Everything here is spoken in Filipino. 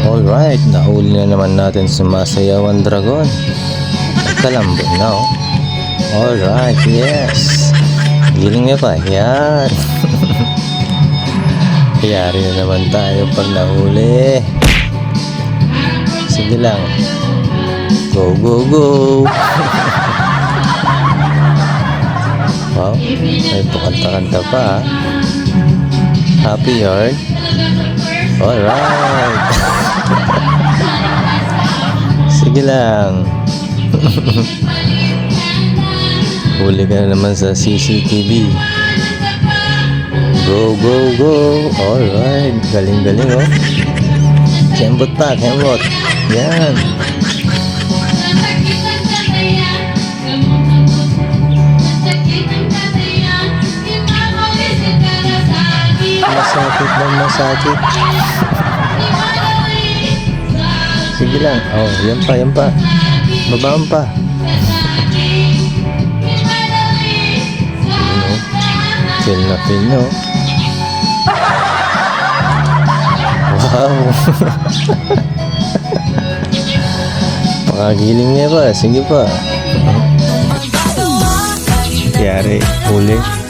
Alright, nahuli na naman natin sumasayawan dragon. Kalambot na oh. Alright, yes. Giling niya pa, yan. Yari na naman tayo pag nahuli. Sige lang. Go, go, go. Wow, may pakanta-kanta pa ha. Happy Yard. Alright. Sige lang. Huli ka na naman sa CCTV. Go, go, go. Alright. Galing-galing oh. Kembot pa, kembot. Yan. Masakit lang, masakit. Sige lang. Oh, yan pa, yan pa. Babaan pa. Feel na feel nyo. Wow. Pakagiling niya pa. Sige pa. Yari, huli.